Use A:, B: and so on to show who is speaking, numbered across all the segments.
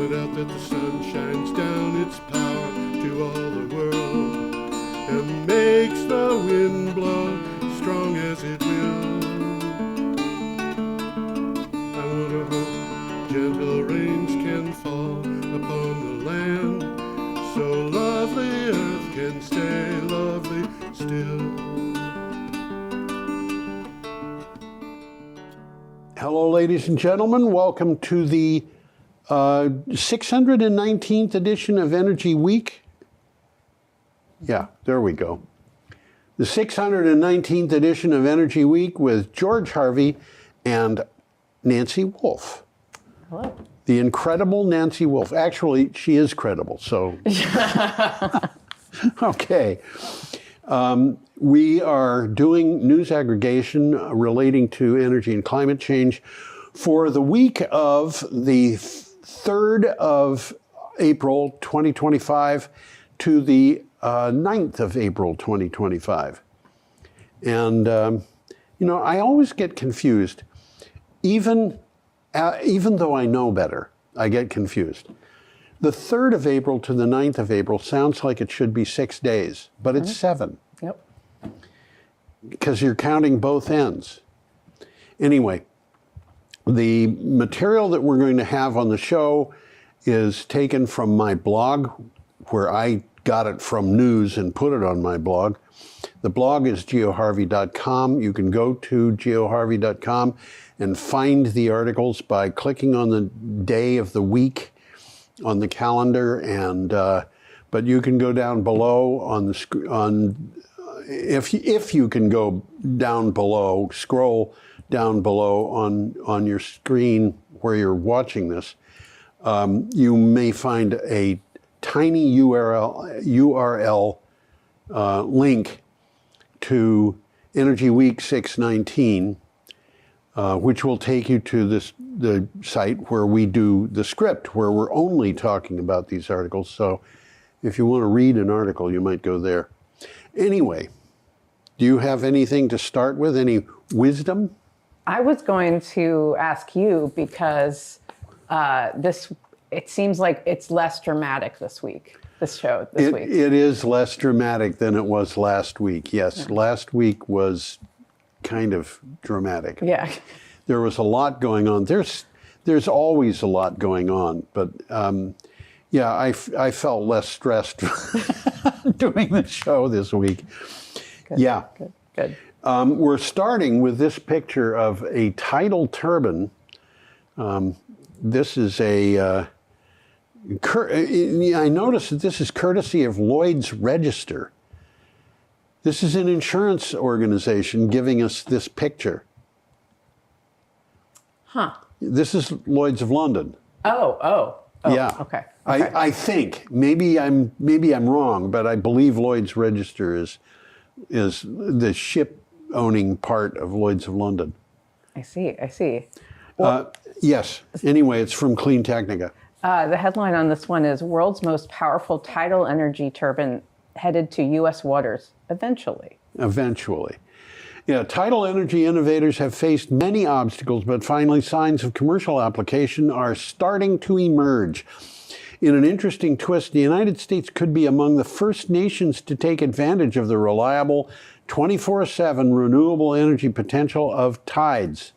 A: point out that the sun shines down its power to all the world and makes the wind blow strong as it will. I wonder how gentle rains can fall upon the land, so lovely earth can stay lovely still. Hello, ladies and gentlemen. Welcome to the 619th edition of Energy Week. Yeah, there we go. The 619th edition of Energy Week with George Harvey and Nancy Wolf.
B: Hello.
A: The incredible Nancy Wolf. Actually, she is credible, so. Okay. We are doing news aggregation relating to energy and climate change for the week of the 3rd of April 2025 to the 9th of April 2025. And, I always get confused. Even though I know better, I get confused. The 3rd of April to the 9th of April sounds like it should be 6 days, but it's 7.
B: Yep.
A: Because you're counting both ends. Anyway, the material that we're going to have on the show is taken from my blog, where I got it from news and put it on my blog. The blog is geoharvey.com. You can go to geoharvey.com and find the articles by clicking on the day of the week on the calendar, and but you can go down below on the if you can go down below, scroll down below on your screen where you're watching this. You may find a tiny URL link to Energy Week 619, which will take you to the site where we do the script, where we're only talking about these articles. So if you want to read an article, you might go there. Anyway, do you have anything to start with? Any wisdom?
B: I was going to ask you because it seems like it's less dramatic this week, this show this week.
A: It is less dramatic than it was last week, yes. Yeah. Last week was kind of dramatic.
B: Yeah.
A: There was a lot going on. There's always a lot going on, but I felt less stressed doing the show this week.
B: Good,
A: yeah.
B: Good.
A: We're starting with this picture of a tidal turbine. This is I noticed that this is courtesy of Lloyd's Register. This is an insurance organization giving us this picture.
B: Huh.
A: This is Lloyd's of London.
B: Oh.
A: Yeah.
B: Okay.
A: I think maybe I'm wrong, but I believe Lloyd's Register is the ship owning part of Lloyd's of London.
B: I see.
A: Well, yes. Anyway, it's from Clean Technica.
B: The headline on this one is "World's Most Powerful Tidal Energy Turbine Headed to U.S. Waters Eventually."
A: Eventually. Yeah, tidal energy innovators have faced many obstacles, but finally signs of commercial application are starting to emerge. In an interesting twist, the United States could be among the first nations to take advantage of the reliable 24/7 renewable energy potential of tides.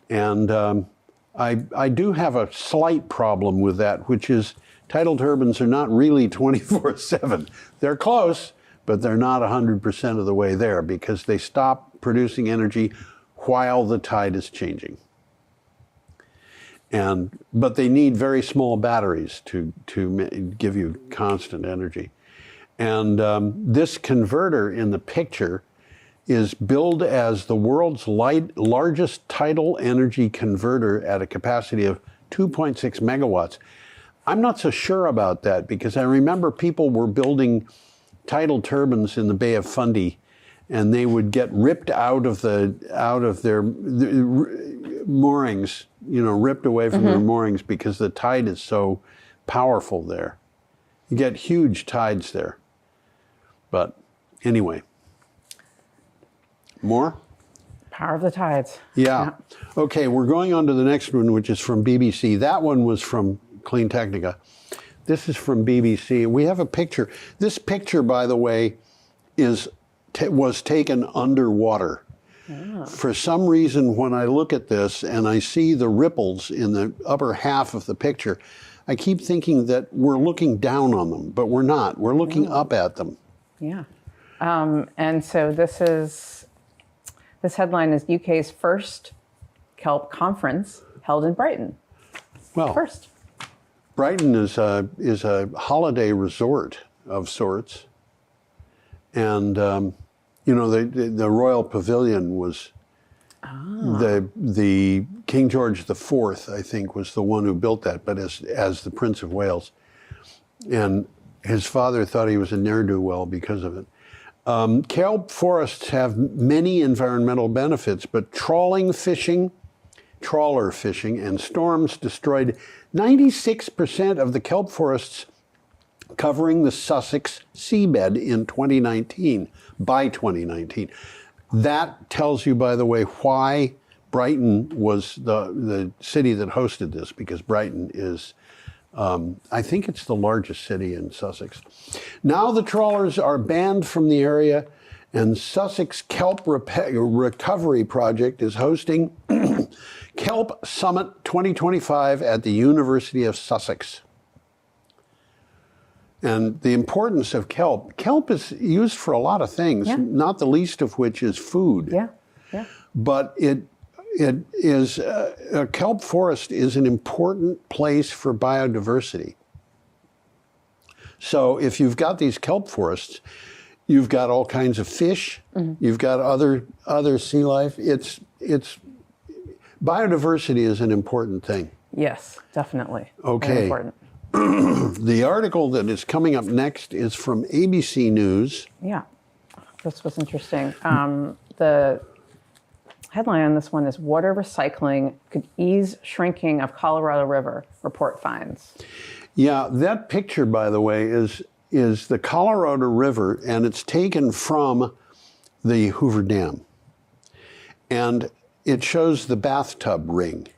A: And I do have a slight problem with that, which is tidal turbines are not really 24/7. They're close, but they're not 100% of the way there because they stop producing energy while the tide is changing. But they need very small batteries to give you constant energy. And this converter in the picture is billed as the world's largest tidal energy converter at a capacity of 2.6 megawatts. I'm not so sure about that because I remember people were building tidal turbines in the Bay of Fundy, and they would get ripped out of their moorings, ripped away from their moorings because the tide is so powerful there. You get huge tides there. But anyway, more?
B: Power of the tides.
A: Yeah. Okay, we're going on to the next one, which is from BBC. That one was from Clean Technica. This is from BBC. We have a picture. This picture, by the way, was taken underwater. For some reason, when I look at this and I see the ripples in the upper half of the picture, I keep thinking that we're looking down on them, but we're not. We're looking up at them.
B: Yeah. And so this headline is UK's first kelp conference held in Brighton.
A: Well,
B: First.
A: Brighton is a holiday resort of sorts, and you know, the Royal Pavilion was the King George IV, I think, was the one who built that, but as the Prince of Wales, and his father thought he was a ne'er-do-well because of it. Kelp forests have many environmental benefits, but trawler fishing, and storms destroyed 96% of the kelp forests covering the Sussex seabed in 2019, by 2019. That tells you, by the way, why Brighton was the city that hosted this, because Brighton is, I think it's the largest city in Sussex. Now the trawlers are banned from the area, and Sussex Kelp Recovery Project is hosting Kelp Summit 2025 at the University of Sussex. And the importance of kelp is used for a lot of things, not the least of which is food.
B: Yeah, yeah.
A: But it is, a kelp forest is an important place for biodiversity. So if you've got these kelp forests, you've got all kinds of fish, you've got other sea life. It's biodiversity is an important thing.
B: Yes, definitely.
A: Okay.
B: Very important.
A: The article that is coming up next is from ABC News.
B: Yeah, this was interesting. The headline on this one is Water Recycling Could Ease Shrinking of Colorado River, Report Finds.
A: Yeah, that picture, by the way, is the Colorado River, and it's taken from the Hoover Dam. And it shows the bathtub ring,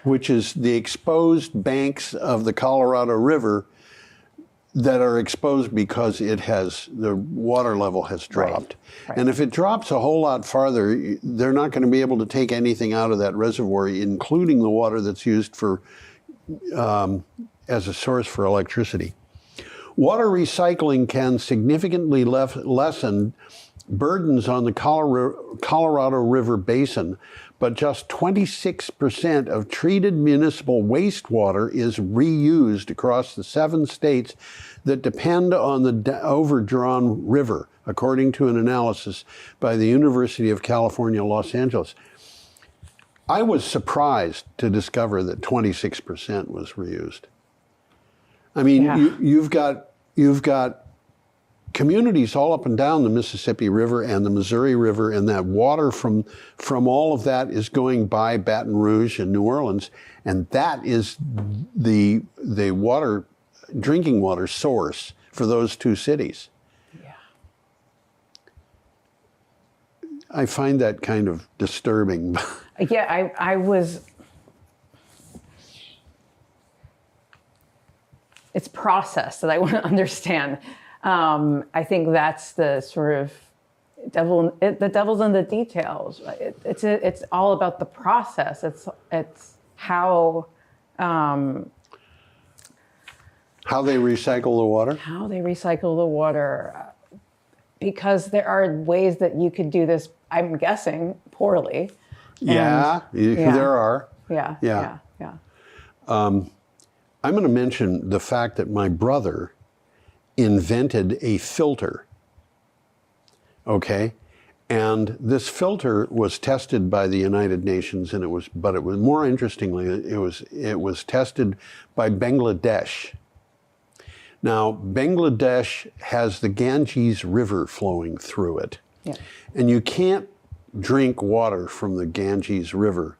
A: which is the exposed banks of the Colorado River that are exposed because the water level has dropped. Right. And if it drops a whole lot farther, they're not going to be able to take anything out of that reservoir, including the water that's used for as a source for electricity. Water recycling can significantly lessen burdens on the Colorado River Basin, but just 26% of treated municipal wastewater is reused across the 7 states that depend on the overdrawn river, according to an analysis by the University of California, Los Angeles. I was surprised to discover that 26% was reused. I mean, you've got communities all up and down the Mississippi River and the Missouri River, and that water from all of that is going by Baton Rouge and New Orleans, and that is the drinking water source for those 2 cities.
B: Yeah.
A: I find that kind of disturbing.
B: Yeah, I was. It's process that I want to understand. I think that's the sort of the devil's in the details. It's all about the process. It's how
A: they recycle the water?
B: How they recycle the water. Because there are ways that you could do this, I'm guessing, poorly.
A: There are.
B: Yeah.
A: I'm going to mention the fact that my brother invented a filter, okay? And this filter was tested by the United Nations, and it was more interestingly, it was tested by Bangladesh. Now, Bangladesh has the Ganges River flowing through it.
B: Yeah.
A: And you can't drink water from the Ganges River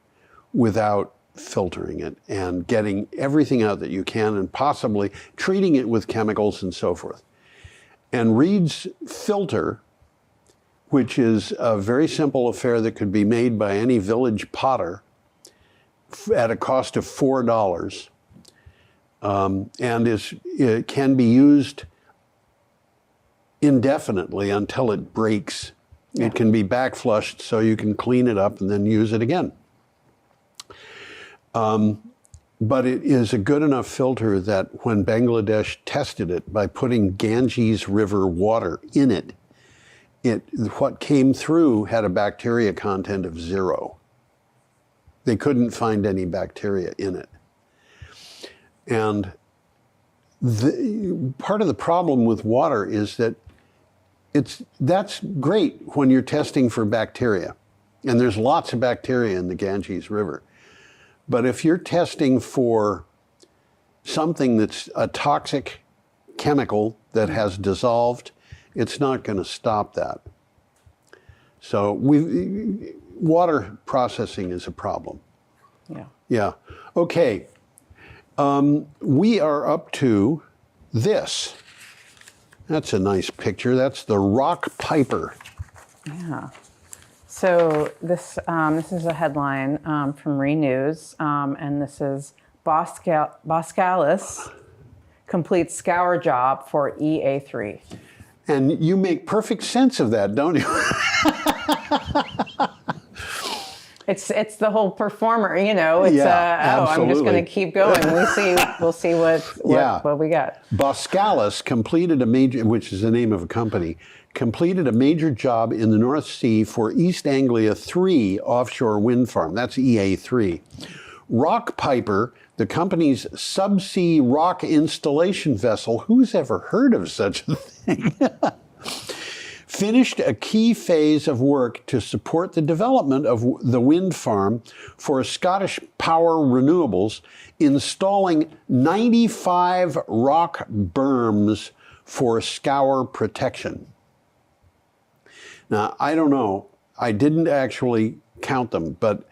A: without filtering it and getting everything out that you can, and possibly treating it with chemicals and so forth. And Reed's filter, which is a very simple affair that could be made by any village potter at a cost of $4, and it can be used indefinitely until it breaks.
B: Yeah.
A: It can be backflushed so you can clean it up and then use it again. But it is a good enough filter that when Bangladesh tested it by putting Ganges River water in it, what came through had a bacteria content of 0. They couldn't find any bacteria in it. And part of the problem with water is that that's great when you're testing for bacteria. And there's lots of bacteria in the Ganges River. But if you're testing for something that's a toxic chemical that has dissolved, it's not going to stop that. So water processing is a problem.
B: Yeah.
A: Yeah. Okay. We are up to this. That's a nice picture. That's the rock piper.
B: Yeah. So this is a headline from Renews, and this is Boskalis completes scour job for EA3.
A: And you make perfect sense of that, don't you?
B: It's the whole performer, you know. It's I'm just going to keep going. We'll see what we got.
A: Boskalis completed a major, which is the name of a company, completed a major job in the North Sea for East Anglia 3 offshore wind farm. That's EA3. Rock Piper, the company's subsea rock installation vessel, who's ever heard of such a thing? Finished a key phase of work to support the development of the wind farm for Scottish Power Renewables, installing 95 rock berms for scour protection. Now, I don't know, I didn't actually count them, but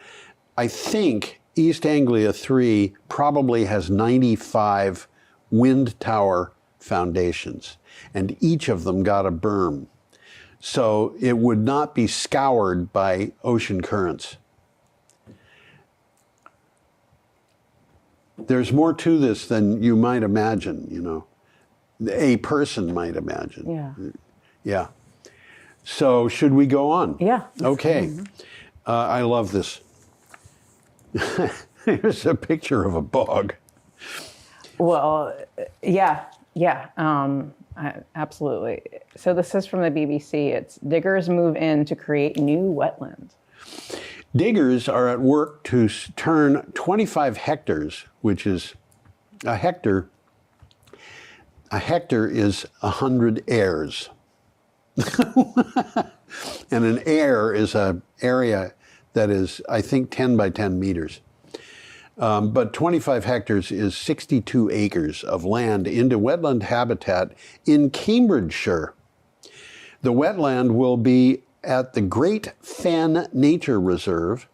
A: I think East Anglia 3 probably has 95 wind tower foundations, and each of them got a berm. So it would not be scoured by ocean currents. There's more to this than you might imagine, you know. A person might imagine.
B: Yeah.
A: Yeah. So should we go on?
B: Yeah.
A: Okay. I love this. Here's a picture of a bog.
B: Well, yeah. Absolutely. So this is from the BBC. It's diggers move in to create new wetlands.
A: Diggers are at work to turn 25 hectares, which is a hectare. A hectare is 100 acres. And an acre is an area that is, I think, 10 by 10 meters. But 25 hectares is 62 acres of land into wetland habitat in Cambridgeshire. The wetland will be at the Great Fen Nature Reserve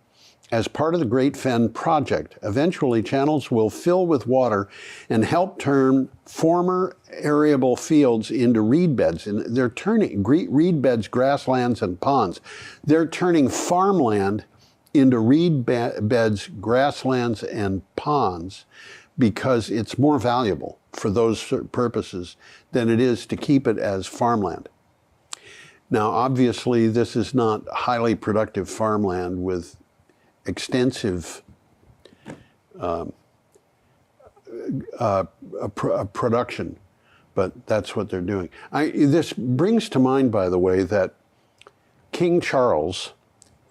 A: as part of the Great Fen project. Eventually, channels will fill with water and help turn former arable fields into reed beds. And they're turning reed beds, grasslands, and ponds. They're turning farmland into reed beds, grasslands, and ponds because it's more valuable for those purposes than it is to keep it as farmland. Now, obviously, this is not highly productive farmland with extensive production, but that's what they're doing. This brings to mind, by the way, that King Charles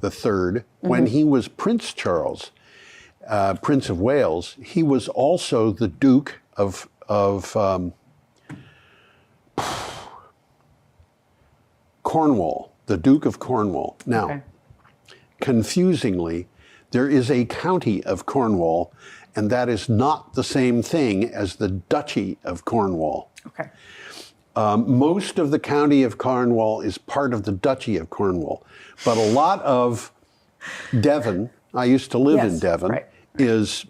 A: III, when he was Prince Charles, Prince of Wales, he was also the Duke of Cornwall, the Duke of Cornwall. Now, confusingly, there is a county of Cornwall, and that is not the same thing as the Duchy of Cornwall.
B: Okay.
A: Most of the county of Cornwall is part of the Duchy of Cornwall, but a lot of Devon, I used to live in Devon, is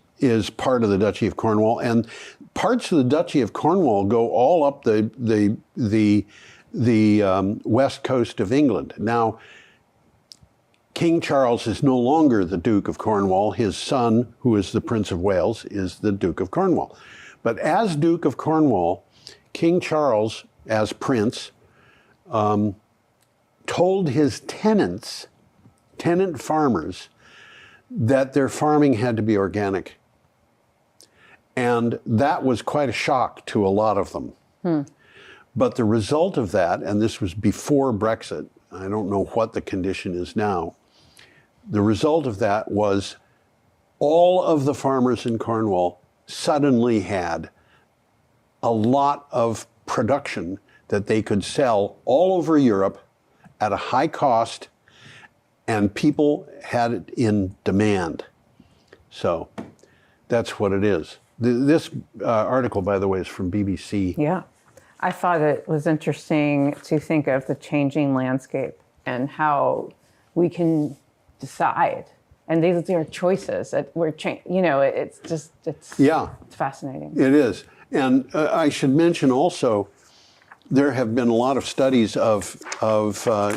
A: part of the Duchy of Cornwall, and parts of the Duchy of Cornwall go all up the west coast of England. Now, King Charles is no longer the Duke of Cornwall. His son, who is the Prince of Wales, is the Duke of Cornwall. But as Duke of Cornwall, King Charles, as Prince, told his tenant farmers, that their farming had to be organic. And that was quite a shock to a lot of them. But the result of that, and this was before Brexit, I don't know what the condition is now, the result of that was all of the farmers in Cornwall suddenly had a lot of production that they could sell all over Europe at a high cost, and people had it in demand. So that's what it is. This article, by the way, is from BBC.
B: Yeah. I thought it was interesting to think of the changing landscape and how we can decide. And these are choices that we're it's just, it's fascinating.
A: It is. And I should mention also, there have been a lot of studies of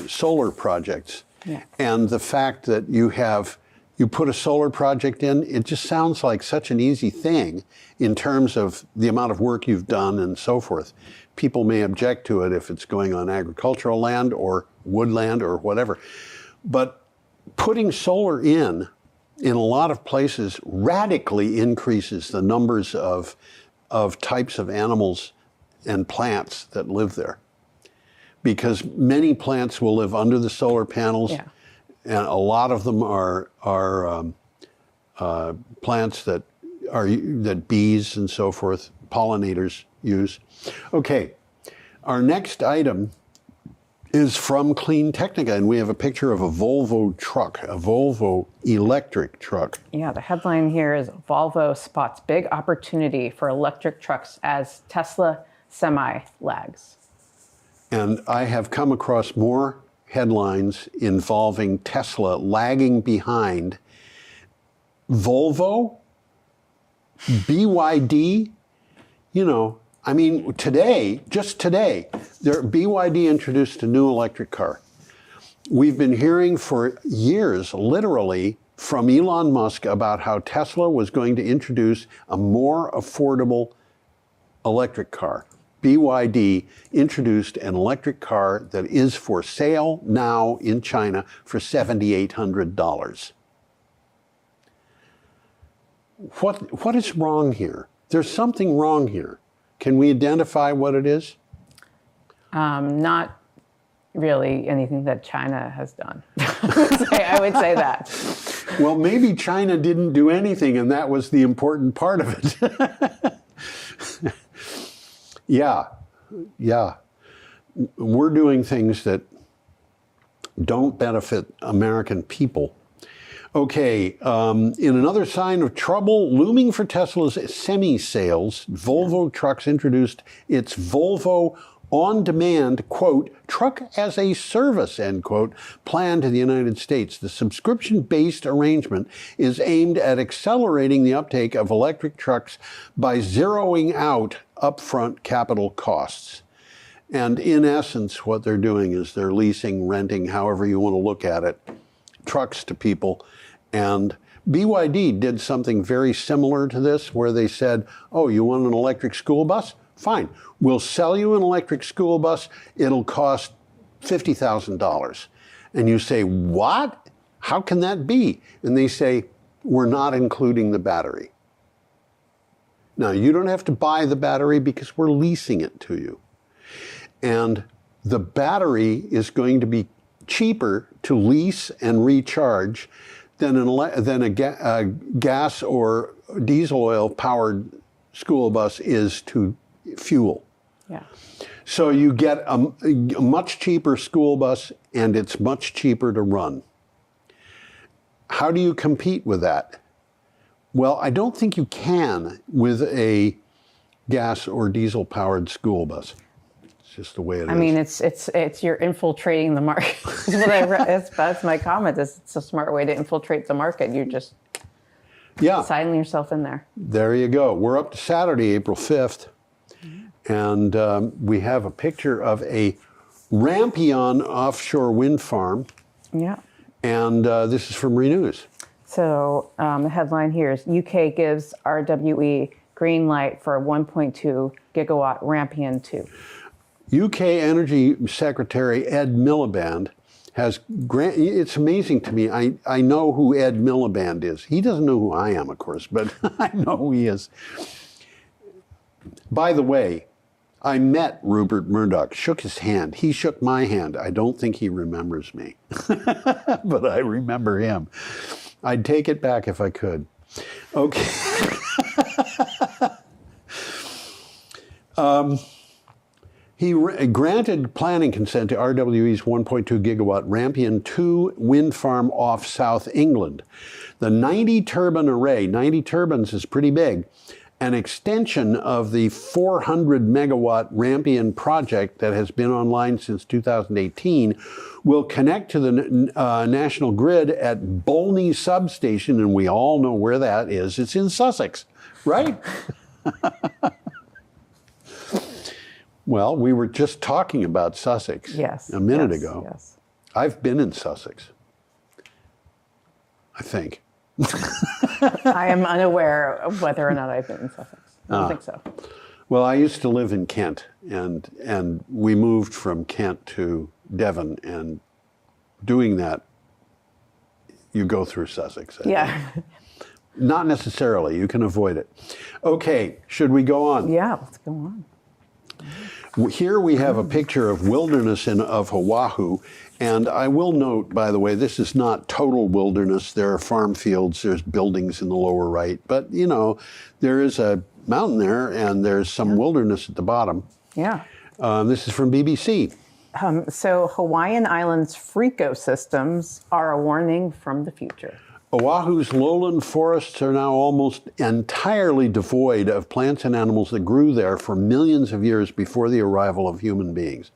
A: solar projects.
B: Yeah.
A: And the fact that you put a solar project in, it just sounds like such an easy thing in terms of the amount of work you've done and so forth. People may object to it if it's going on agricultural land or woodland or whatever. But putting solar in a lot of places radically increases the numbers of types of animals and plants that live there. Because many plants will live under the solar panels, and a lot of them are plants that bees and so forth, pollinators use. Okay, our next item is from Clean Technica, and we have a picture of a Volvo truck, a Volvo electric truck.
B: Yeah, the headline here is Volvo spots big opportunity for electric trucks as Tesla semi lags.
A: And I have come across more headlines involving Tesla lagging behind Volvo, BYD. I mean, just today, BYD introduced a new electric car. We've been hearing for years, literally, from Elon Musk about how Tesla was going to introduce a more affordable electric car. BYD introduced an electric car that is for sale now in China for $7,800. What is wrong here? There's something wrong here. Can we identify what it is?
B: Not really anything that China has done. I would say that.
A: Well, maybe China didn't do anything, and that was the important part of it. Yeah. We're doing things that don't benefit American people. Okay, in another sign of trouble looming for Tesla's semi-sales, Volvo Trucks introduced its Volvo on-demand, quote, truck as a service, end quote, plan to the United States. The subscription-based arrangement is aimed at accelerating the uptake of electric trucks by zeroing out upfront capital costs. And in essence, what they're doing is they're leasing, renting, however you want to look at it, trucks to people. And BYD did something very similar to this, where they said, oh, you want an electric school bus? Fine. We'll sell you an electric school bus. It'll cost $50,000. And you say, what? How can that be? And they say, we're not including the battery. Now, you don't have to buy the battery because we're leasing it to you. And the battery is going to be cheaper to lease and recharge than a gas or diesel oil powered school bus is to fuel.
B: Yeah.
A: So you get a much cheaper school bus, and it's much cheaper to run. How do you compete with that? Well, I don't think you can with a gas or diesel powered school bus. It's just the way it is.
B: I mean, it's you're infiltrating the market. That's my comment. It's a smart way to infiltrate the market. You're just signing yourself in there.
A: There you go. We're up to Saturday, April 5th. And we have a picture of a Rampion offshore wind farm.
B: Yeah.
A: And this is from Renews.
B: So the headline here is UK gives RWE green light for a 1.2 gigawatt Rampion 2.
A: UK Energy Secretary Ed Miliband has it's amazing to me. I know who Ed Miliband is. He doesn't know who I am, of course, but I know who he is. By the way, I met Rupert Murdoch, shook his hand. He shook my hand. I don't think he remembers me, but I remember him. I'd take it back if I could. Okay. He granted planning consent to RWE's 1.2 gigawatt Rampion 2 wind farm off South England. The 90 turbine array, 90 turbines is pretty big, an extension of the 400 megawatt Rampion project that has been online since 2018, will connect to the national grid at Bolney substation, and we all know where that is. It's in Sussex, right? Well, we were just talking about Sussex a minute ago.
B: Yes.
A: I've been in Sussex, I think.
B: I am unaware of whether or not I've been in Sussex. I don't think so.
A: Well, I used to live in Kent, and we moved from Kent to Devon, and doing that, you go through Sussex.
B: Yeah.
A: Not necessarily. You can avoid it. Okay, should we go on?
B: Yeah, let's go on.
A: Here we have a picture of wilderness of Oahu, and I will note, by the way, this is not total wilderness. There are farm fields, there's buildings in the lower right, but you know, there is a mountain there, and there's some wilderness at the bottom.
B: Yeah.
A: This is from BBC.
B: So Hawaiian Islands freakosystems are a warning from the future.
A: Oahu's lowland forests are now almost entirely devoid of plants and animals that grew there for millions of years before the arrival of human beings.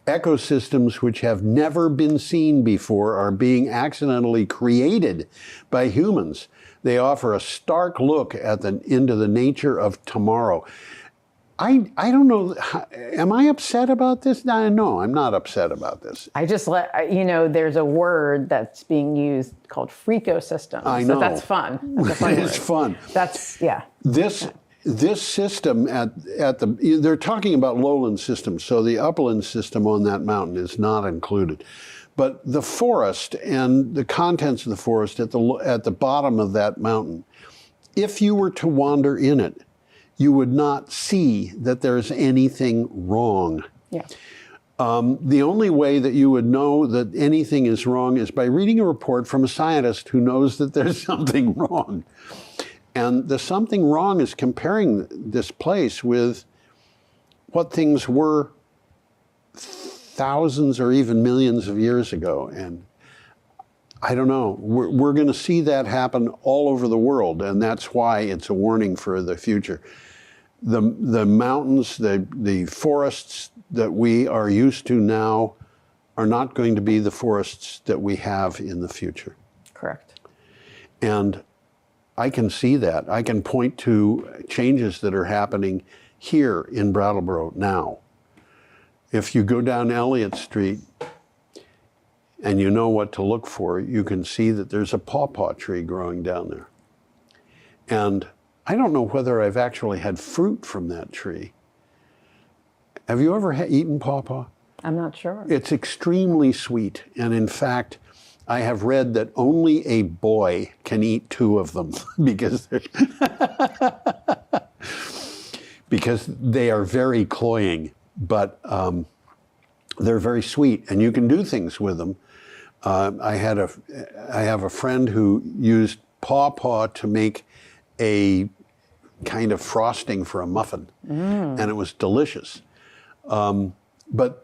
A: Ecosystems which have never been seen before are being accidentally created by humans. They offer a stark look at into the nature of tomorrow. I don't know, am I upset about this? No, I'm not upset about this.
B: I just there's a word that's being used called freakosystems.
A: I know.
B: So that's fun. That's a fun word.
A: It's fun.
B: That's, yeah.
A: This system they're talking about lowland systems, so the upland system on that mountain is not included. But the forest and the contents of the forest at the bottom of that mountain, if you were to wander in it, you would not see that there's anything wrong.
B: Yeah.
A: The only way that you would know that anything is wrong is by reading a report from a scientist who knows that there's something wrong. And the something wrong is comparing this place with what things were thousands or even millions of years ago. And I don't know, we're going to see that happen all over the world, and that's why it's a warning for the future. The mountains, the forests that we are used to now are not going to be the forests that we have in the future.
B: Correct.
A: And I can see that. I can point to changes that are happening here in Brattleboro now. If you go down Elliott Street and you know what to look for, you can see that there's a pawpaw tree growing down there. And I don't know whether I've actually had fruit from that tree. Have you ever eaten pawpaw?
B: I'm not sure.
A: It's extremely sweet. And in fact, I have read that only a boy can eat 2 of them because they are very cloying, but they're very sweet, and you can do things with them. I have a friend who used pawpaw to make a kind of frosting for a muffin, and it was delicious. But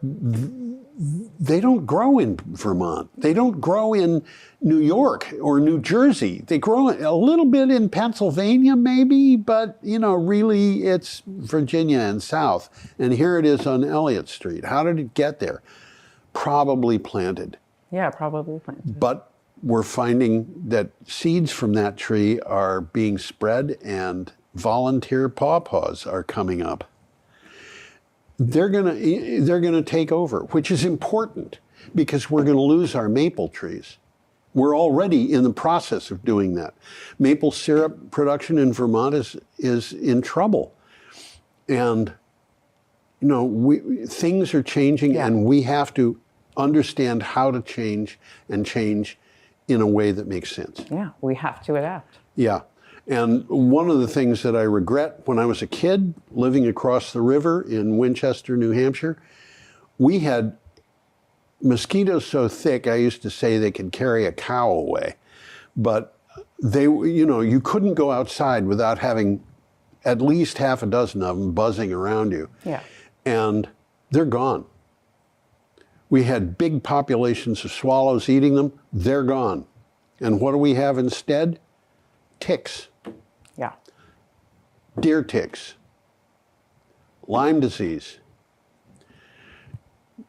A: they don't grow in Vermont. They don't grow in New York or New Jersey. They grow a little bit in Pennsylvania maybe, but really it's Virginia and south. And here it is on Elliott Street. How did it get there? Probably planted.
B: Yeah, probably planted.
A: But we're finding that seeds from that tree are being spread, and volunteer pawpaws are coming up. They're gonna take over, which is important because we're gonna lose our maple trees. We're already in the process of doing that. Maple syrup production in Vermont is in trouble. And, things are changing, and we have to understand how to change and change in a way that makes sense.
B: Yeah, we have to adapt.
A: Yeah. And one of the things that I regret when I was a kid living across the river in Winchester, New Hampshire, we had mosquitoes so thick, I used to say they could carry a cow away. But you couldn't go outside without having at least half a dozen of them buzzing around you.
B: Yeah.
A: And they're gone. We had big populations of swallows eating them. They're gone. And what do we have instead? Ticks.
B: Yeah.
A: Deer ticks. Lyme disease.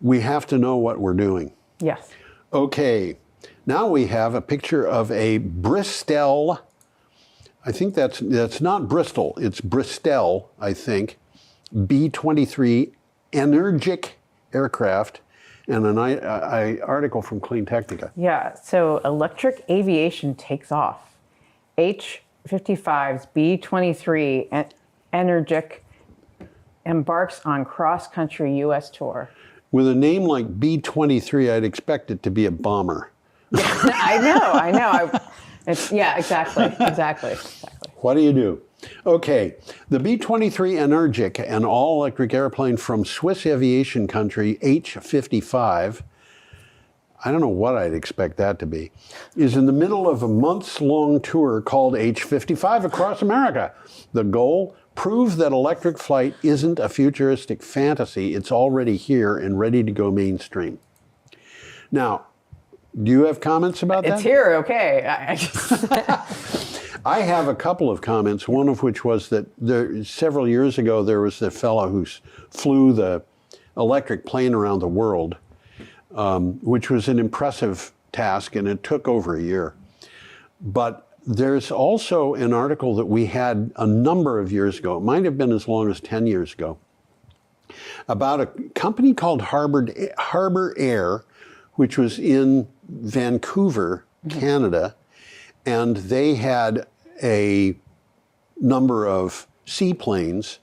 A: We have to know what we're doing.
B: Yes.
A: Okay. Now we have a picture of a Bristol. I think that's not Bristol. It's Bristol, I think. B-23 Energic aircraft, and an article from Clean Technica.
B: Yeah, so electric aviation takes off. H-55's B-23 Energic embarks on cross-country U.S. tour.
A: With a name like B-23, I'd expect it to be a bomber.
B: I know. Exactly.
A: What do you do? Okay, the B-23 Energic, an all-electric airplane from Swiss aviation country H-55, I don't know what I'd expect that to be, is in the middle of a months-long tour called H-55 across America. The goal? Prove that electric flight isn't a futuristic fantasy. It's already here and ready to go mainstream. Now, do you have comments about that?
B: It's here, okay.
A: I have a couple of comments, one of which was that several years ago there was a fellow who flew the electric plane around the world, which was an impressive task, and it took over a year. But there's also an article that we had a number of years ago, it might have been as long as 10 years ago, about a company called Harbor Air, which was in Vancouver, Canada, and they had a number of seaplanes.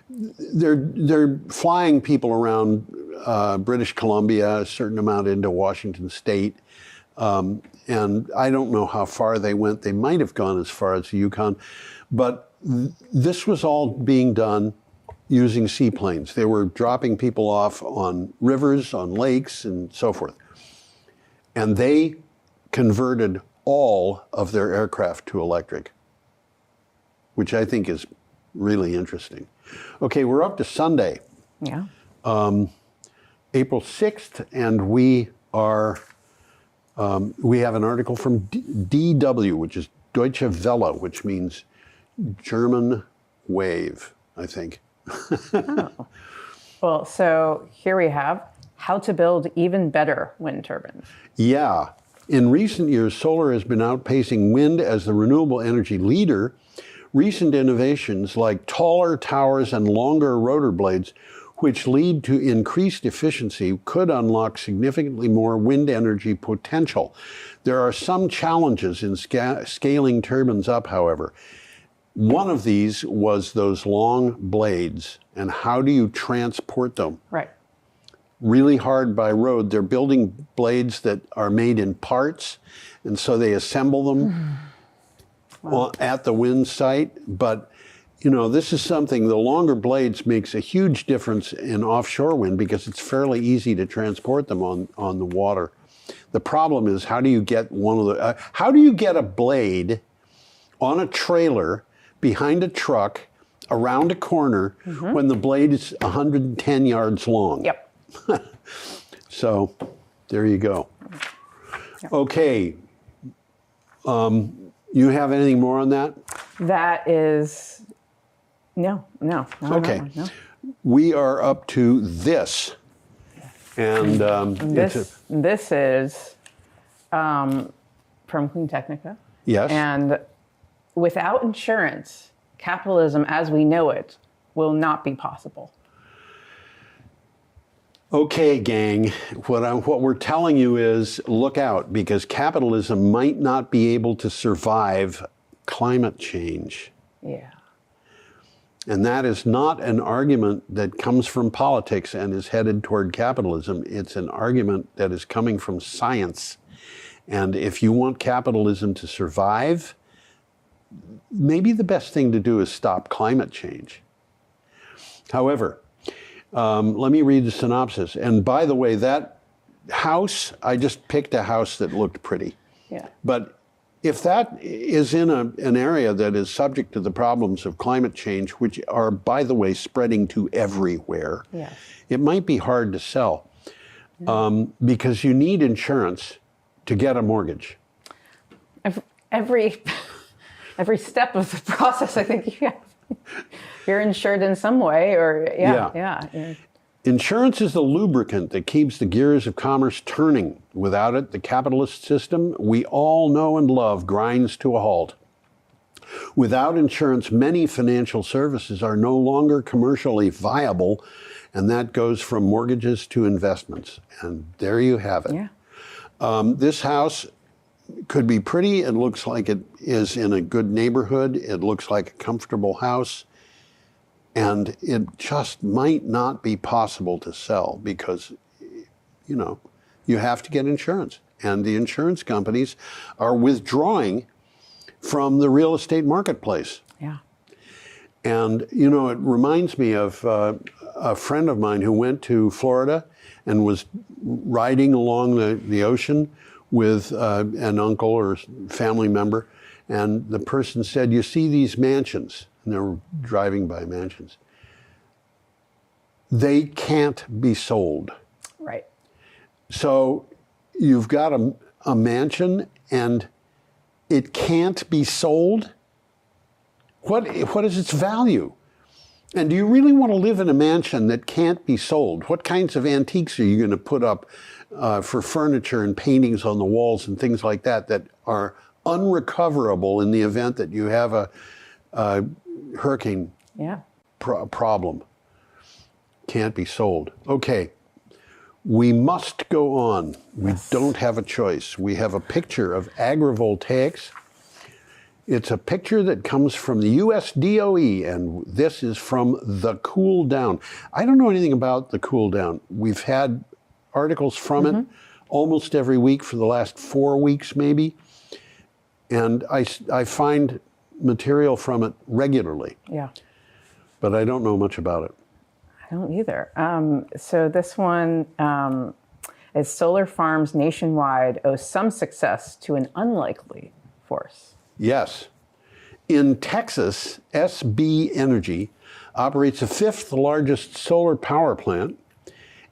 A: They're flying people around British Columbia, a certain amount into Washington State, and I don't know how far they went. They might have gone as far as the Yukon, but this was all being done using seaplanes. They were dropping people off on rivers, on lakes, and so forth. And they converted all of their aircraft to electric, which I think is really interesting. Okay, we're up to Sunday.
B: Yeah.
A: April 6th, and we have an article from DW, which is Deutsche Welle, which means German wave, I think.
B: Oh. Well, so here we have how to build even better wind turbines.
A: Yeah. In recent years, solar has been outpacing wind as the renewable energy leader. Recent innovations like taller towers and longer rotor blades, which lead to increased efficiency, could unlock significantly more wind energy potential. There are some challenges in scaling turbines up, however. One of these was those long blades, and how do you transport them?
B: Right.
A: Really hard by road. They're building blades that are made in parts, and so they assemble them at the wind site. But, this is something, the longer blades makes a huge difference in offshore wind because it's fairly easy to transport them on the water. The problem is, how do you get how do you get a blade on a trailer behind a truck around a corner when the blade is 110 yards long?
B: Yep.
A: So there you go. Yep. Okay. You have anything more on that?
B: That is, no.
A: Okay. No. We are up to this. And
B: this is from Clean Technica.
A: Yes.
B: And without insurance, capitalism as we know it will not be possible.
A: Okay, gang, what we're telling you is look out, because capitalism might not be able to survive climate change.
B: Yeah.
A: And that is not an argument that comes from politics and is headed toward capitalism. It's an argument that is coming from science. And if you want capitalism to survive, maybe the best thing to do is stop climate change. However, let me read the synopsis. And by the way, that house, I just picked a house that looked pretty.
B: Yeah.
A: But if that is in an area that is subject to the problems of climate change, which are, by the way, spreading to everywhere,
B: Yes.
A: it might be hard to sell because you need insurance to get a mortgage.
B: Every step of the process, I think you're insured in some way, or yeah.
A: Insurance is the lubricant that keeps the gears of commerce turning. Without it, the capitalist system we all know and love grinds to a halt. Without insurance, many financial services are no longer commercially viable, and that goes from mortgages to investments. And there you have it.
B: Yeah.
A: This house could be pretty. It looks like it is in a good neighborhood. It looks like a comfortable house. And it just might not be possible to sell because, you know, you have to get insurance. And the insurance companies are withdrawing from the real estate marketplace.
B: Yeah.
A: And, you know, it reminds me of a friend of mine who went to Florida and was riding along the ocean with an uncle or family member. And the person said, you see these mansions, and they were driving by mansions. They can't be sold.
B: Right.
A: So you've got a mansion and it can't be sold? What is its value? And do you really want to live in a mansion that can't be sold? What kinds of antiques are you going to put up for furniture and paintings on the walls and things like that that are unrecoverable in the event that you have a hurricane problem? Can't be sold. Okay, we must go on. We don't have a choice. We have a picture of agrivoltaics. It's a picture that comes from the US DOE, and this is from the cool down. I don't know anything about the cool down. We've had articles from it almost every week for the last 4 weeks maybe, and I find material from it regularly.
B: Yeah.
A: But I don't know much about it.
B: I don't either. So this one is solar farms nationwide owe some success to an unlikely force.
A: Yes. In Texas, SB Energy operates the 5th largest solar power plant.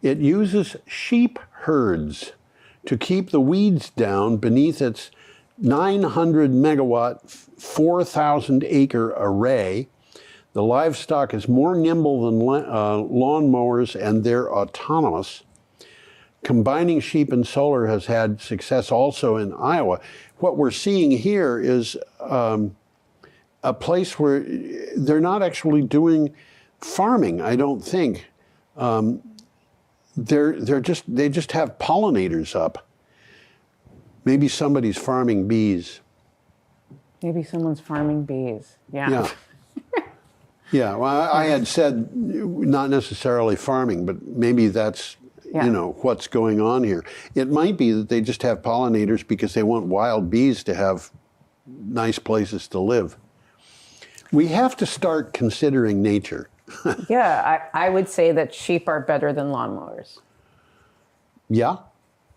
A: It uses sheep herds to keep the weeds down beneath its 900 megawatt, 4,000 acre array. The livestock is more nimble than lawnmowers, and they're autonomous. Combining sheep and solar has had success also in Iowa. What we're seeing here is a place where they're not actually doing farming, I don't think. They just have pollinators up. Maybe somebody's farming bees.
B: Maybe someone's farming bees.
A: Yeah. Yeah, well, I had said not necessarily farming, but maybe that's, you know, what's going on here. It might be that they just have pollinators because they want wild bees to have nice places to live. We have to start considering nature.
B: Yeah, I would say that sheep are better than lawnmowers.
A: Yeah,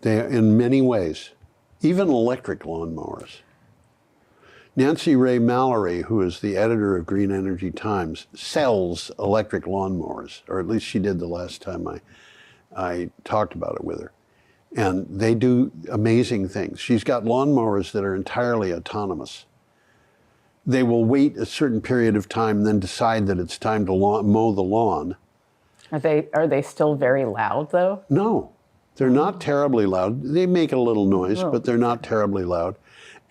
A: they are in many ways, even electric lawnmowers. Nancy Ray Mallory, who is the editor of Green Energy Times, sells electric lawnmowers, or at least she did the last time I talked about it with her. And they do amazing things. She's got lawnmowers that are entirely autonomous. They will wait a certain period of time, then decide that it's time to mow the lawn.
B: Are they still very loud though?
A: No, they're not terribly loud. They make a little noise, but they're not terribly loud.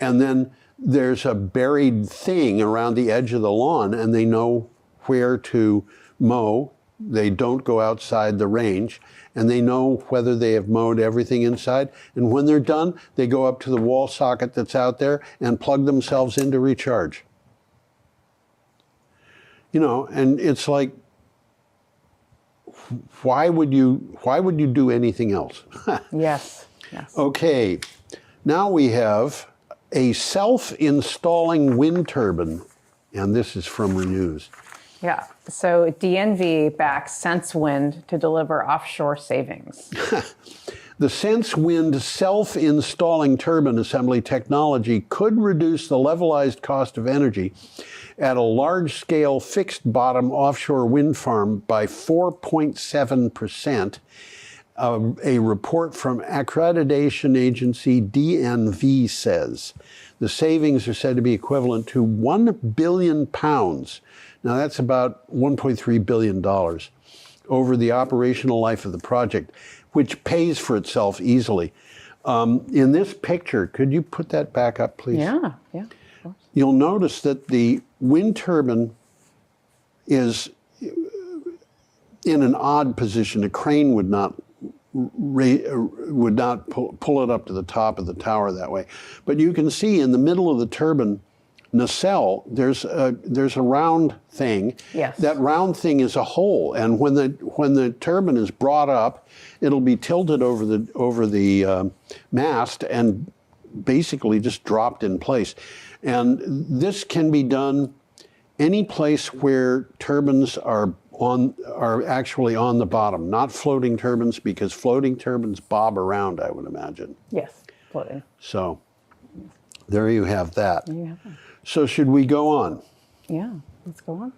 A: And then there's a buried thing around the edge of the lawn, and they know where to mow They don't go outside the range, and they know whether they have mowed everything inside. And when they're done, they go up to the wall socket that's out there and plug themselves in to recharge. You know, and it's like, why would you do anything else?
B: Yes. Yes.
A: Okay, now we have a self-installing wind turbine, and this is from Renews.
B: Yeah. So DNV backs SenseWind to deliver offshore savings.
A: The SenseWind self-installing turbine assembly technology could reduce the levelized cost of energy at a large-scale fixed-bottom offshore wind farm by 4.7%. A report from accreditation agency DNV says the savings are said to be equivalent to £1 billion. Now that's about $1.3 billion over the operational life of the project, which pays for itself easily. In this picture, could you put that back up, please?
B: Yeah. Yeah.
A: You'll notice that the wind turbine is in an odd position. A crane would not pull it up to the top of the tower that way. But you can see in the middle of the turbine nacelle, there's a round thing.
B: Yes.
A: That round thing is a hole, and when the turbine is brought up, it'll be tilted over the mast and basically just dropped in place. And this can be done any place where turbines are actually on the bottom, not floating turbines, because floating turbines bob around, I would imagine.
B: Yes. Floating.
A: So there you have that.
B: There you have that.
A: So should we go on?
B: Yeah. Let's go on.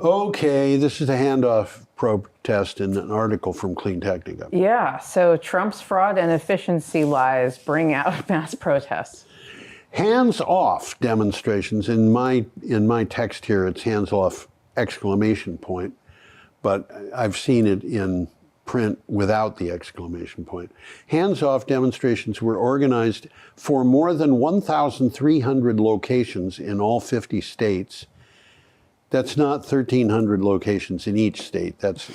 A: Okay, this is a handoff protest in an article from Clean Technica.
B: Yeah. So Trump's fraud and efficiency lies bring out mass protests.
A: Hands-off demonstrations. In my text here, it's hands-off ! But I've seen it in print without the exclamation point. Hands-off demonstrations were organized for more than 1,300 locations in all 50 states. That's not 1,300 locations in each state. That's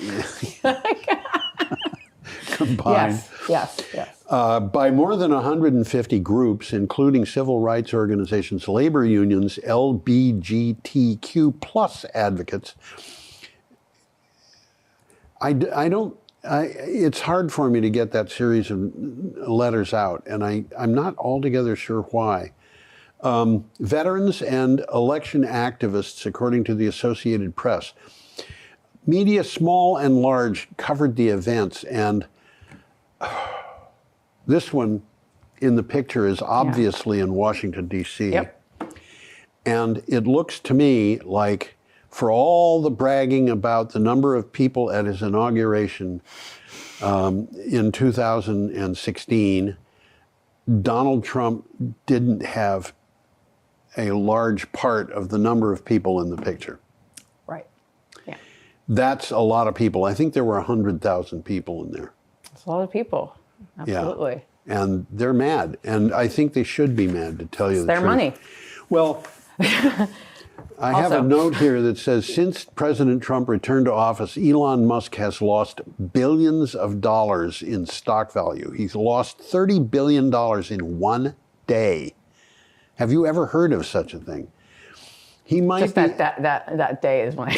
A: combined.
B: Yes.
A: By more than 150 groups, including civil rights organizations, labor unions, LGBTQ plus advocates. It's hard for me to get that series of letters out, and I'm not altogether sure why. Veterans and election activists, according to the Associated Press. Media, small and large, covered the events, and this one in the picture is obviously in Washington, D.C.
B: Yep.
A: And it looks to me like, for all the bragging about the number of people at his inauguration in 2016, Donald Trump didn't have a large part of the number of people in the picture.
B: Right. Yeah.
A: That's a lot of people. I think there were 100,000 people in there.
B: It's a lot of people. Absolutely.
A: Yeah. And they're mad. And I think they should be mad, to tell you the truth.
B: It's their money.
A: Well, I have a note here that says, since President Trump returned to office, Elon Musk has lost billions of dollars in stock value. He's lost $30 billion in one day. Have you ever heard of such a thing? He might
B: Just that day is when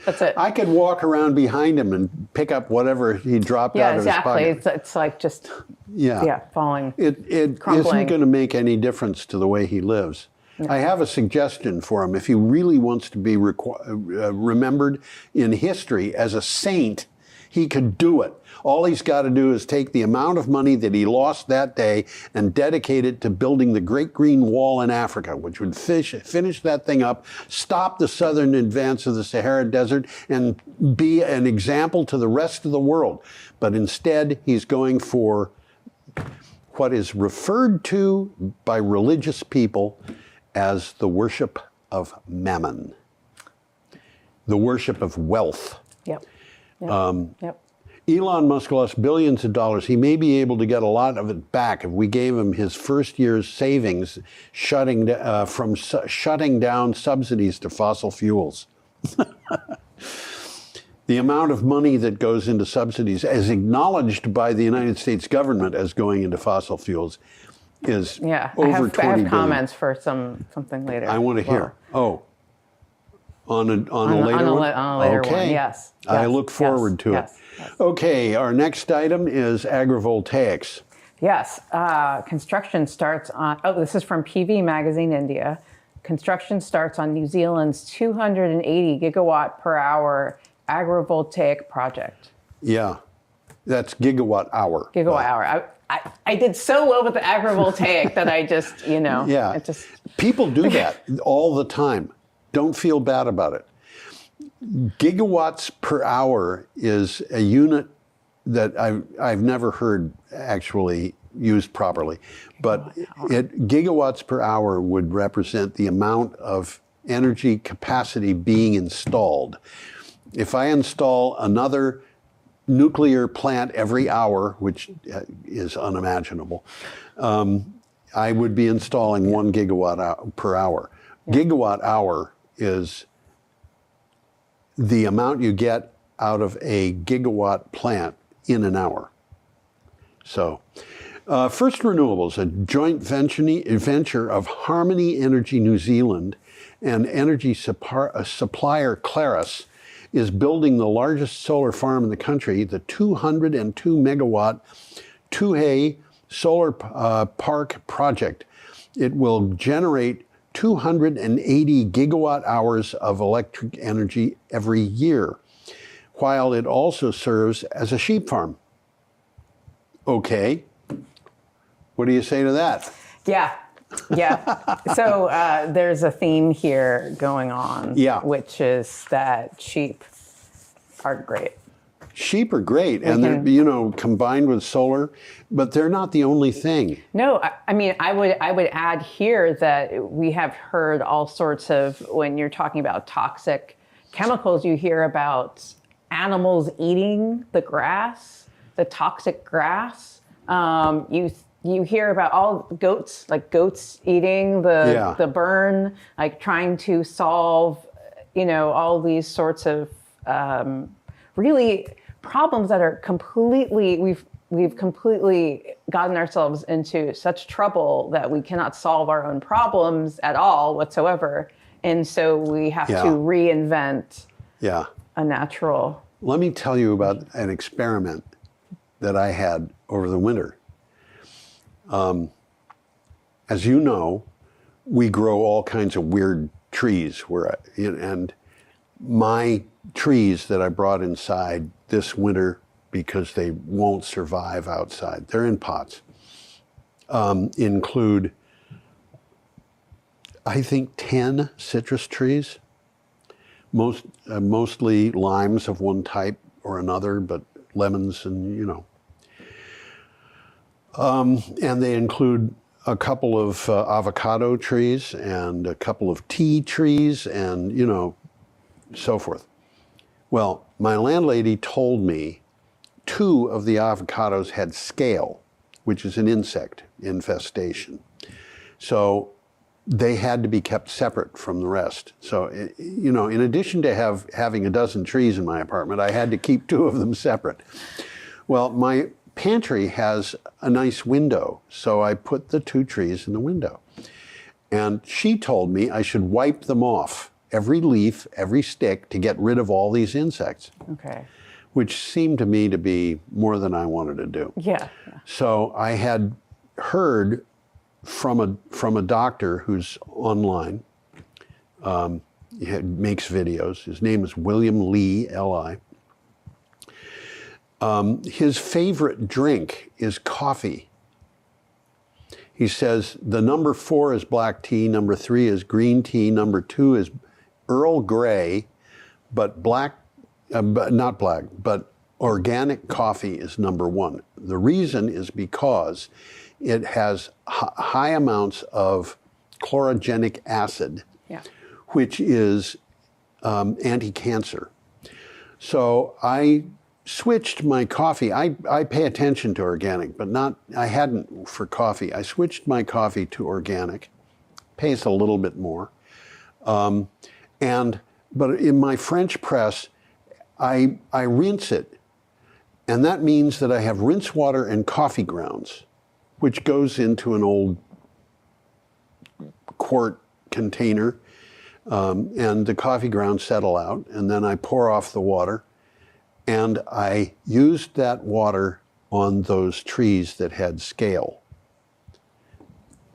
B: that's it.
A: I could walk around behind him and pick up whatever he dropped out of his pocket.
B: Yeah, exactly. It's like just falling.
A: It isn't going to make any difference to the way he lives. No. I have a suggestion for him. If he really wants to be remembered in history as a saint, he could do it. All he's got to do is take the amount of money that he lost that day and dedicate it to building the Great Green Wall in Africa, which would finish that thing up, stop the southern advance of the Sahara Desert, and be an example to the rest of the world. But instead, he's going for what is referred to by religious people as the worship of mammon, the worship of wealth.
B: Yep.
A: Elon Musk lost billions of dollars. He may be able to get a lot of it back if we gave him his first year's savings, shutting down subsidies to fossil fuels. The amount of money that goes into subsidies, as acknowledged by the United States government as going into fossil fuels, is over 20
B: I have
A: billion.
B: comments for something later.
A: I want to hear.
B: Well,
A: On a later one?
B: On a later
A: okay.
B: one, yes.
A: I look forward to it.
B: Yes.
A: Okay, our next item is agrivoltaics.
B: Yes, construction starts on, this is from PV Magazine India. Construction starts on New Zealand's 280 gigawatt per hour agrivoltaic project.
A: Yeah, that's gigawatt hour.
B: Gigawatt hour. I did so well with the agrivoltaic that I just,
A: Yeah,
B: it just...
A: people do that all the time. Don't feel bad about it. Gigawatts per hour is a unit that I've never heard actually used properly, but gigawatts per hour would represent the amount of energy capacity being installed. If I install another nuclear plant every hour, which is unimaginable, I would be installing 1 gigawatt per hour. Yeah. Gigawatt hour is the amount you get out of a gigawatt plant in an hour. So, First Renewables, a joint venture of Harmony Energy New Zealand and energy supplier Claris, is building the largest solar farm in the country, the 202 megawatt Tuhe Solar Park project. It will generate 280 gigawatt hours of electric energy every year, while it also serves as a sheep farm. Okay, what do you say to that?
B: Yeah. So there's a theme here going on, which is that sheep are great.
A: Sheep are great, and they're, combined with solar, but they're not the only thing.
B: No, I mean, I would add here that we have heard all sorts of, when you're talking about toxic chemicals, you hear about animals eating the grass, the toxic grass. You hear about all goats, like goats eating the burn, like trying to solve, all these sorts of really problems that are completely, we've completely gotten ourselves into such trouble that we cannot solve our own problems at all whatsoever. And so we have to reinvent a natural.
A: Let me tell you about an experiment that I had over the winter. As you know, we grow all kinds of weird trees and my trees that I brought inside this winter, because they won't survive outside, they're in pots, include, I think, 10 citrus trees, mostly limes of one type or another, but lemons and, and they include a couple of avocado trees and a couple of tea trees and, so forth. Well, my landlady told me 2 of the avocados had scale, which is an insect infestation. So they had to be kept separate from the rest. So, in addition to having a dozen trees in my apartment, I had to keep 2 of them separate. Well, my pantry has a nice window, so I put the 2 trees in the window. And she told me I should wipe them off, every leaf, every stick, to get rid of all these insects.
B: Okay.
A: Which seemed to me to be more than I wanted to do.
B: Yeah.
A: So I had heard from a doctor who's online, he makes videos. His name is William Lee, L.I. His favorite drink is coffee. He says the number 4 is black tea, number 3 is green tea, number 2 is Earl Grey, but not black, but organic coffee is number 1. The reason is because it has high amounts of chlorogenic acid, which is anti-cancer. So I switched my coffee. I pay attention to organic, but I hadn't for coffee. I switched my coffee to organic. Pays a little bit more. But in my French press, I rinse it. And that means that I have rinse water and coffee grounds, which goes into an old quart container. And the coffee grounds settle out. And then I pour off the water. And I used that water on those trees that had scale.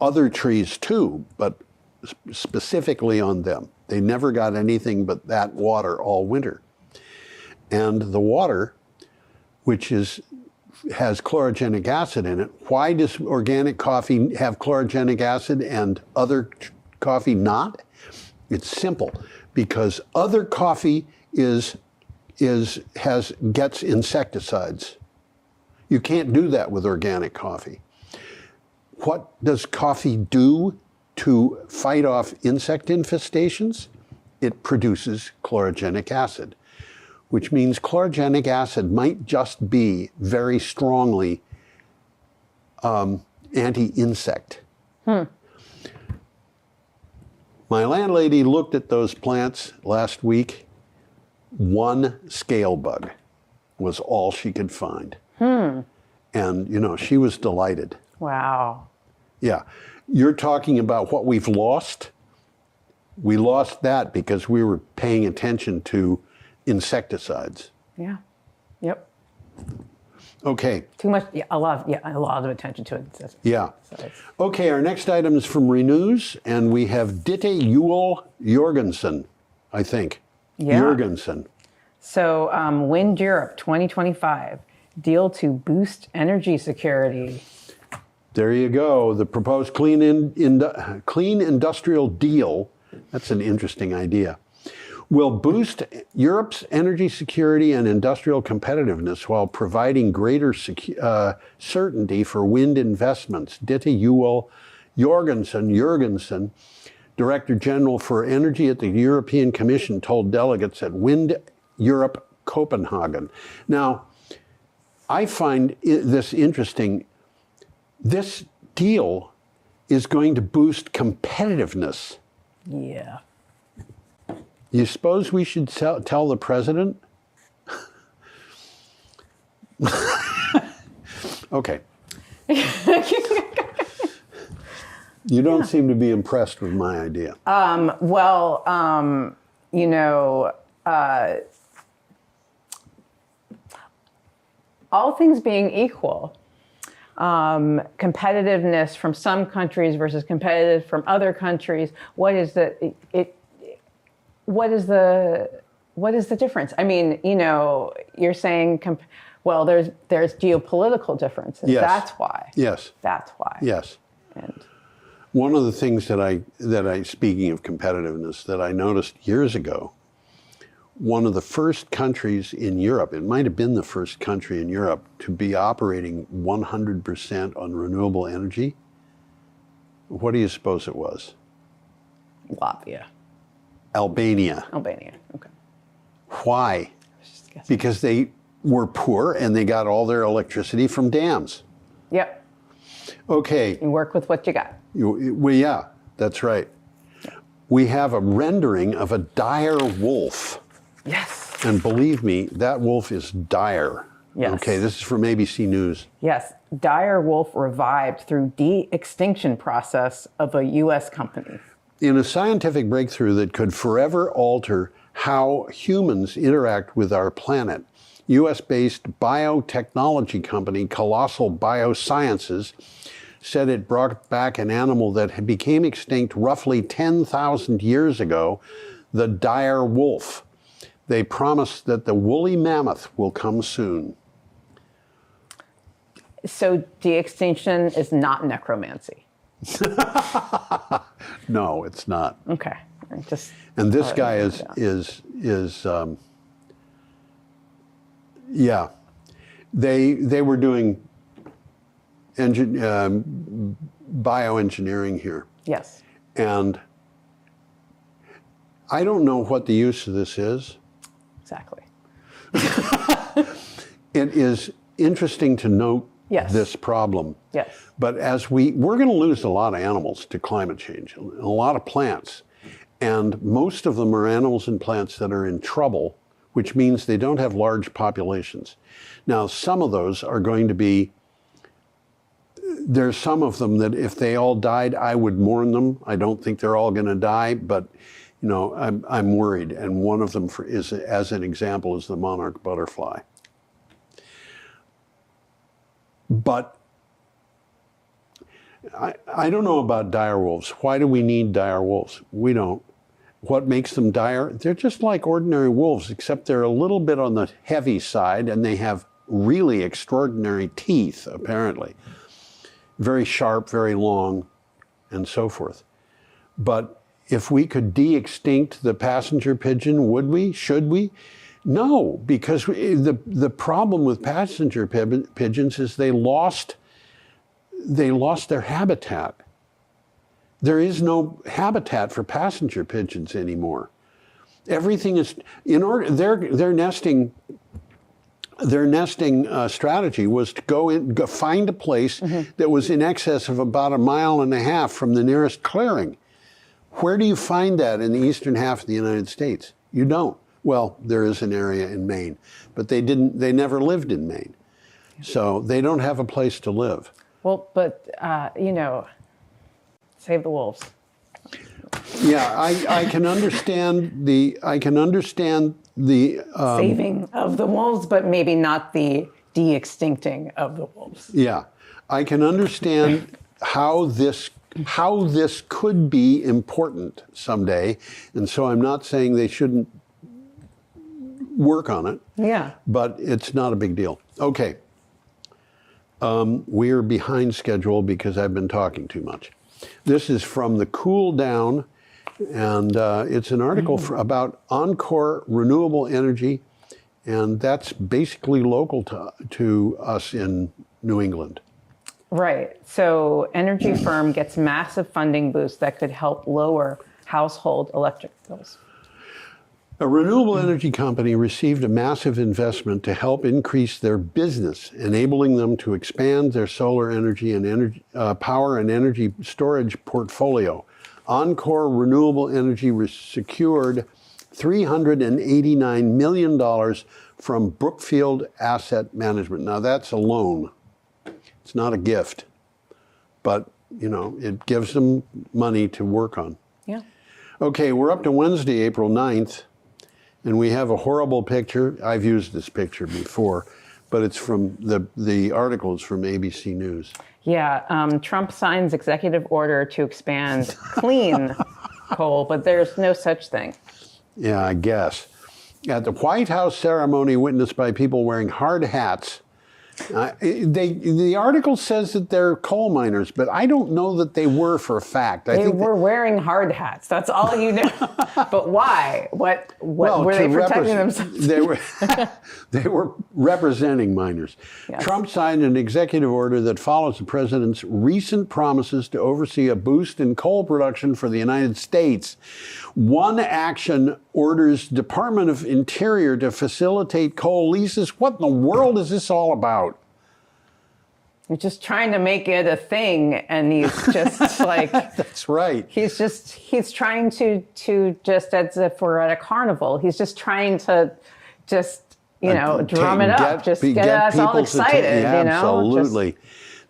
A: Other trees too, but specifically on them. They never got anything but that water all winter. And the water, which has chlorogenic acid in it, why does organic coffee have chlorogenic acid and other coffee not? It's simple, because other coffee gets insecticides. You can't do that with organic coffee. What does coffee do to fight off insect infestations? It produces chlorogenic acid, which means chlorogenic acid might just be very strongly anti-insect. My landlady looked at those plants last week. One scale bug was all she could find. And, you know, she was delighted.
B: Wow.
A: Yeah. You're talking about what we've lost. We lost that because we were paying attention to insecticides.
B: Yeah. Yep.
A: Okay.
B: Too much. Yeah, a lot of attention to it.
A: Yeah. Okay. Our next item is from Renews, and we have Ditte Ewell Jorgensen, I think.
B: Yeah.
A: Jorgensen.
B: So, Wind Europe 2025 deal to boost energy security.
A: There you go. The proposed clean industrial deal, that's an interesting idea, will boost Europe's energy security and industrial competitiveness while providing greater certainty for wind investments. Ditte Ewell Jorgensen, Director General for Energy at the European Commission, told delegates at Wind Europe Copenhagen. Now, I find this interesting. This deal is going to boost competitiveness.
B: Yeah.
A: You suppose we should tell the president? Okay. You don't seem to be impressed with my idea.
B: You know, all things being equal, competitiveness from some countries versus competitive from other countries. What is the difference? I mean, you know, you're saying, there's geopolitical differences.
A: Yes.
B: That's why.
A: Yes.
B: That's why.
A: Yes.
B: And
A: one of the things that I speaking of competitiveness, that I noticed years ago, one of the first countries in Europe, it might have been the first country in Europe to be operating 100% on renewable energy. What do you suppose it was?
B: Latvia.
A: Albania.
B: Okay.
A: Why? Because they were poor and they got all their electricity from dams.
B: Yep.
A: Okay.
B: You work with what you got.
A: Well, yeah, that's right. We have a rendering of a dire wolf.
B: Yes.
A: And believe me, that wolf is dire.
B: Yes.
A: Okay, this is from ABC News.
B: Yes. Dire wolf revived through de-extinction process of a U.S. company.
A: In a scientific breakthrough that could forever alter how humans interact with our planet, U.S.-based biotechnology company Colossal Biosciences said it brought back an animal that became extinct roughly 10,000 years ago, the dire wolf. They promise that the woolly mammoth will come soon.
B: So de-extinction is not necromancy.
A: No, it's not.
B: Okay.
A: And this guy is yeah. They were doing bioengineering here.
B: Yes.
A: And I don't know what the use of this is.
B: Exactly.
A: It is interesting to note
B: Yes.
A: this problem.
B: Yes.
A: But as we're going to lose a lot of animals to climate change, a lot of plants, and most of them are animals and plants that are in trouble which means they don't have large populations. Now, some of those are going to be, there's some of them that if they all died, I would mourn them. I don't think they're all going to die, but you know, I'm worried. And one of them is, as an example, is the monarch butterfly. But I don't know about dire wolves. Why do we need dire wolves? We don't. What makes them dire? They're just like ordinary wolves, except they're a little bit on the heavy side, and they have really extraordinary teeth, apparently. Very sharp, very long, and so forth. But if we could de-extinct the passenger pigeon, would we? Should we? No, because the problem with passenger pigeons is they lost their habitat. There is no habitat for passenger pigeons anymore. Everything is in order. Their nesting strategy was to go find a place that was in excess of about 1.5 miles from the nearest clearing. Where do you find that in the eastern half of the United States? You don't. Well, there is an area in Maine, but they never lived in Maine. So they don't have a place to live.
B: Well, but, you know, save the wolves.
A: Yeah, I can understand the
B: Saving of the wolves, but maybe not the de-extincting of the wolves.
A: Yeah, I can understand how this could be important someday, and so I'm not saying they shouldn't work on it.
B: Yeah.
A: But it's not a big deal. Okay. We're behind schedule because I've been talking too much. This is from the Cool Down, and it's an article about Encore Renewable Energy, and that's basically local to us in New England.
B: Right. So energy firm gets massive funding boost that could help lower household electric bills.
A: A renewable energy company received a massive investment to help increase their business, enabling them to expand their solar energy and power and energy storage portfolio. Encore Renewable Energy secured $389 million from Brookfield Asset Management. Now that's a loan. It's not a gift, but you know, it gives them money to work on.
B: Yeah.
A: Okay, we're up to Wednesday, April 9th. And we have a horrible picture. I've used this picture before, but it's from the article is from ABC News.
B: Yeah, Trump signs executive order to expand clean coal, but there's no such thing.
A: Yeah, I guess. At the White House ceremony witnessed by people wearing hard hats, the article says that they're coal miners, but I don't know that they were for a fact.
B: They were wearing hard hats. That's all you know. But why? What were they protecting themselves?
A: They were representing miners. Yes. Trump signed an executive order that follows the president's recent promises to oversee a boost in coal production for the United States. One action orders Department of Interior to facilitate coal leases. What in the world is this all about?
B: You're just trying to make it a thing, and he's just like...
A: That's right.
B: He's trying to just as if we're at a carnival. He's just trying to drum it up, get us all excited.
A: Yeah, absolutely.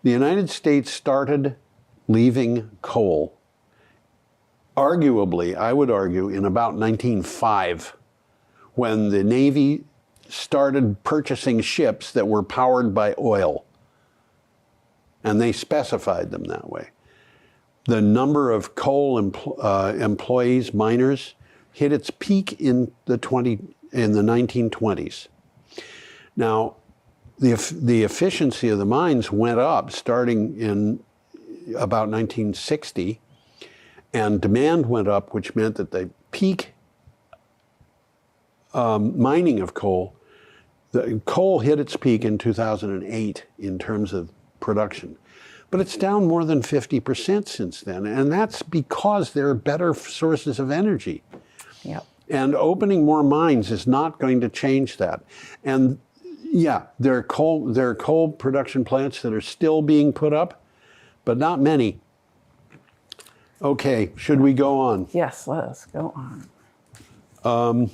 A: The United States started leaving coal, arguably, I would argue, in about 1905, when the Navy started purchasing ships that were powered by oil. And they specified them that way. The number of coal employees, miners, hit its peak in the 1920s. Now, the efficiency of the mines went up starting in about 1960, and demand went up, which meant that the peak mining of coal, the coal hit its peak in 2008 in terms of production. But it's down more than 50% since then, and that's because there are better sources of energy.
B: Yep.
A: And opening more mines is not going to change that. And yeah, there are coal production plants that are still being put up, but not many. Okay, should we go on?
B: Yes, let us go on.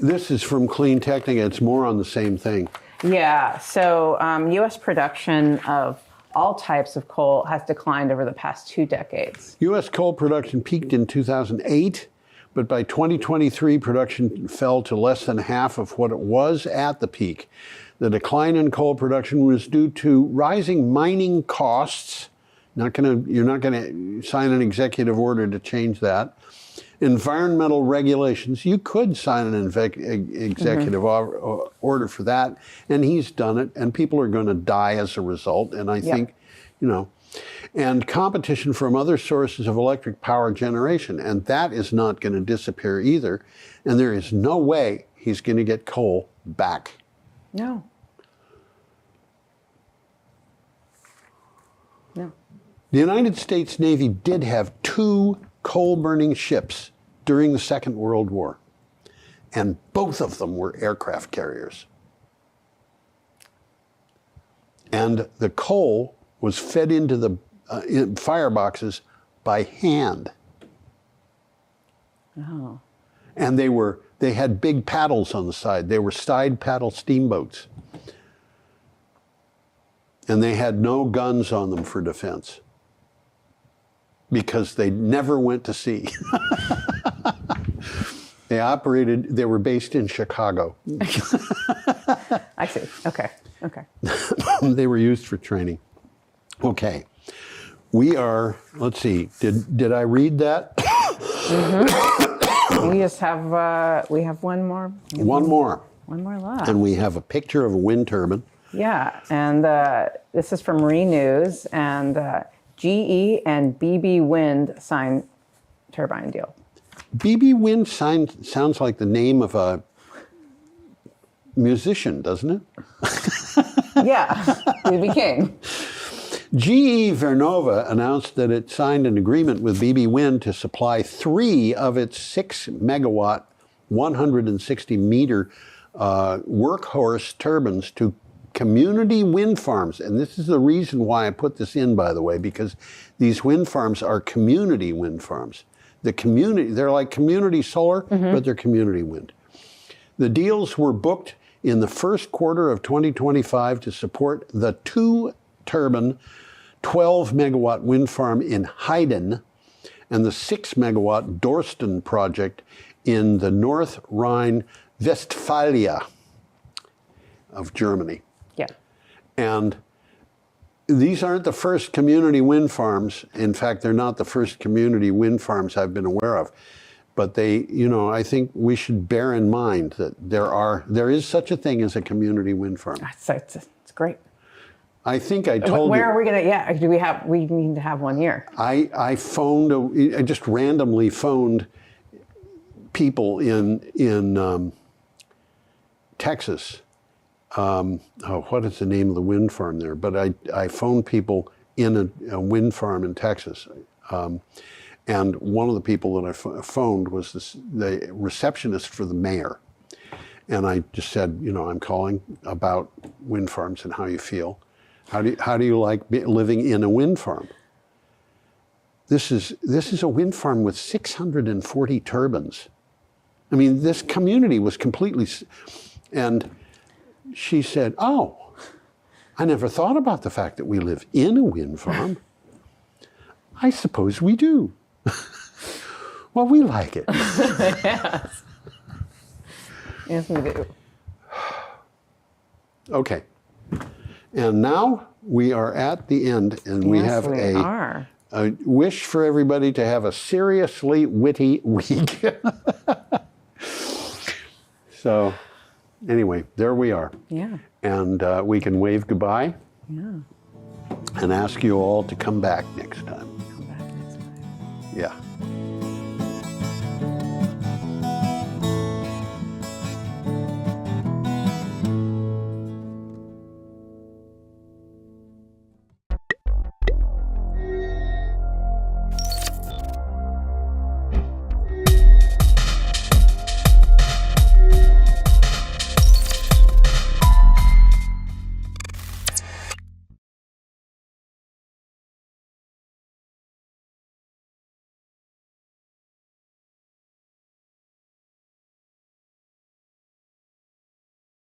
A: This is from Clean Technica. It's more on the same thing.
B: Yeah, so U.S. production of all types of coal has declined over the past 2 decades.
A: U.S. coal production peaked in 2008, but by 2023, production fell to less than half of what it was at the peak. The decline in coal production was due to rising mining costs. You're not going to sign an executive order to change that. Environmental regulations. You could sign an executive order for that, and he's done it, and people are going to die as a result. And I think, and competition from other sources of electric power generation, and that is not going to disappear either. And there is no way he's going to get coal back.
B: No. No.
A: The United States Navy did have 2 coal-burning ships during the Second World War, and both of them were aircraft carriers. And the coal was fed into the fireboxes by hand.
B: Oh.
A: And they had big paddles on the side. They were side paddle steamboats. And they had no guns on them for defense, because they never went to sea. They were based in Chicago.
B: I see. Okay.
A: They were used for training. Okay. We are, let's see, did I read that?
B: We just have, we have one more.
A: One more.
B: One more left.
A: And we have a picture of a wind turbine.
B: Yeah, and this is from Renews, and GE and BB Wind signed turbine deal.
A: BB Wind sounds like the name of a musician, doesn't it?
B: Yeah, BB King.
A: GE Vernova announced that it signed an agreement with BB Wind to supply 3 of its 6 megawatt, 160 meter workhorse turbines to community wind farms. And this is the reason why I put this in, by the way, because these wind farms are community wind farms. They're like community solar, but they're community wind. The deals were booked in the first quarter of 2025 to support the 2-turbine, 12 megawatt wind farm in Heiden and the 6 megawatt Dorsten project in the North Rhine-Westphalia of Germany.
B: Yeah.
A: And these aren't the first community wind farms. In fact, they're not the first community wind farms I've been aware of. But I think we should bear in mind that there is such a thing as a community wind farm.
B: It's great.
A: I think I told you.
B: Where are we going to, we need to have one here.
A: I just randomly phoned people in Texas. What is the name of the wind farm there? But I phoned people in a wind farm in Texas. And one of the people that I phoned was the receptionist for the mayor. And I just said, I'm calling about wind farms and how you feel. How do you like living in a wind farm? This is a wind farm with 640 turbines. I mean, this community was completely, and she said, "Oh, I never thought about the fact that we live in a wind farm. I suppose we do." Well, we like it.
B: Yes. Yes, we do.
A: Okay. And now we are at the end, and we have a wish for everybody to have a seriously witty week. So, anyway, there we are.
B: Yeah.
A: And we can wave goodbye.
B: Yeah.
A: And ask you all to come back next time.
B: Come back next time.
A: Yeah.